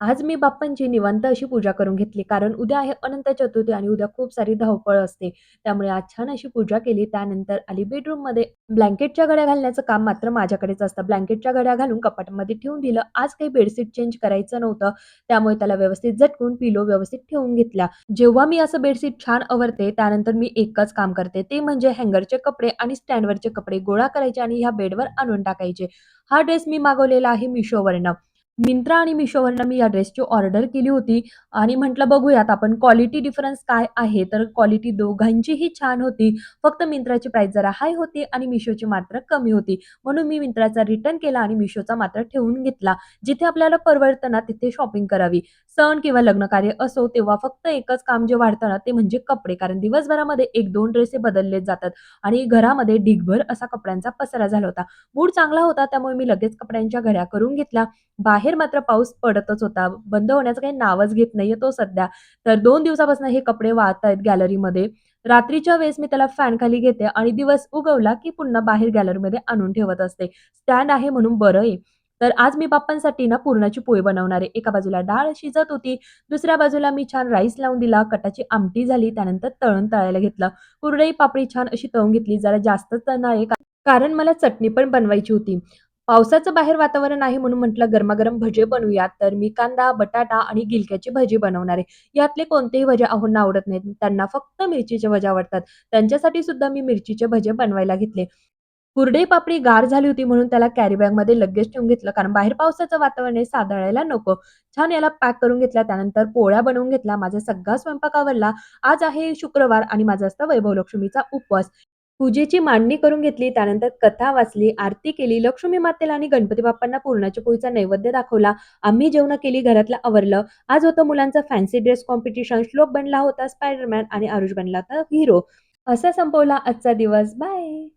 आज मी बाप्पांची निवांत अशी पूजा करून घेतली, कारण उद्या आहे अनंत चतुर्थी आणि उद्या खूप सारी धावपळ असते. त्यामुळे आज छान अशी पूजा केली. त्यानंतर आली बेडरूममध्ये. ब्लँकेटच्या घड्या घालण्याचं काम मात्र माझ्याकडेच असतं. ब्लँकेटच्या घड्या घालून कपाटामध्ये ठेवून दिलं. आज काही बेडशीट चेंज करायचं नव्हतं. त्यामुळे त्याला व्यवस्थित झटकून पिलो व्यवस्थित ठेवून घेतला. जेव्हा मी असं बेडशीट छान आवरते, त्यानंतर मी एकच काम करते. ते म्हणजे हँगरचे कपडे आणि स्टँडवरचे कपडे गोळा करायचे आणि ह्या बेडवर आणून टाकायचे. हा ड्रेस मी मागवलेला आहे Mishoवरनं. मिंत्रा आणि Mishoवरनं मी या ड्रेसची ऑर्डर केली होती आणि म्हटलं बघूयात आपण क्वालिटी डिफरन्स काय आहे. तर क्वालिटी दोघांचीही छान होती. फक्त मिंत्राची प्राइस जरा हाय होती आणि Mishoची मात्र कमी होती. म्हणून मी मिंत्राचा रिटर्न केला आणि Mishoचा मात्र ठेवून घेतला. जिथे आपल्याला परवडतं ना, तिथे शॉपिंग करावी. सण किंवा लग्नकार्य असो, तेव्हा फक्त एकच काम जे वाढतं ना, ते म्हणजे कपडे. कारण दिवसभरामध्ये 1-2 ड्रेस बदललेच जातात आणि घरामध्ये ढिगभर असा कपड्यांचा पसारा झाला होता. मूड चांगला होता, त्यामुळे मी लगेच कपड्यांच्या घड्या करून घेतल्या. बाहेर मात्र पाऊस पडतच होता. बंद होण्याचं काही नावच घेत नाहीये तो सध्या. तर 2 दिवसापासून हे कपडे वाळतायत गॅलरीमध्ये. रात्रीच्या वेळेस मी त्याला फॅनखाली घेते आणि दिवस उगवला, की पुन्हा बाहेर गॅलरीमध्ये आणून ठेवत असते. स्टँड आहे म्हणून बरं आहे. तर आज मी बाप्पांसाठी ना पुरणाची पोळी बनवणार आहे. एका बाजूला डाळ शिजत होती, दुसऱ्या बाजूला मी छान राईस लावून दिला, कटाची आमटी झाली, त्यानंतर तळण तळायला घेतलं. कुरडई पापडी छान अशी तळून घेतली. जरा जास्तच तळणार आहे कारण मला चटणी पण बनवायची होती. पावसाचं बाहेर वातावरण आहे म्हणून म्हटलं गरमागरम भजे बनवूयात. तर मी कांदा, बटाटा आणि गिलक्याची भजी बनवणार आहे. यातले कोणतेही भजे अहोंना आवडत नाहीत. त्यांना फक्त मिरचीचे भजे आवडतात. त्यांच्यासाठी सुद्धा मी मिरचीचे भजे बनवायला घेतले. कुरडई पापडी गार झाली होती म्हणून त्याला कॅरी बॅगमध्ये लगेच ठेवून घेतलं. कारण बाहेर पावसाचं वातावरण आहे, सादळायला नको. छान याला पॅक करून घेतला. त्यानंतर पोळ्या बनवून घेतल्या. माझा सगळा स्वयंपाक आवरला. आज आहे शुक्रवार आणि माझा असतो वैभव लक्ष्मीचा उपवास. पूजेची मांडणी करून घेतली, त्यानंतर कथा वाचली, आरती केली, लक्ष्मी मातेला आणि गणपती बाप्पांना पुरणाच्या पोळीचा नैवेद्य दाखवला. आम्ही जेवणं केली, घरातलं आवरलं. आज होतं मुलांचं फॅन्सी ड्रेस कॉम्पिटिशन. श्लोक बनला होता स्पायडरमॅन आणि आरुष बनला होता हिरो. असा संपवला आजचा दिवस. बाय.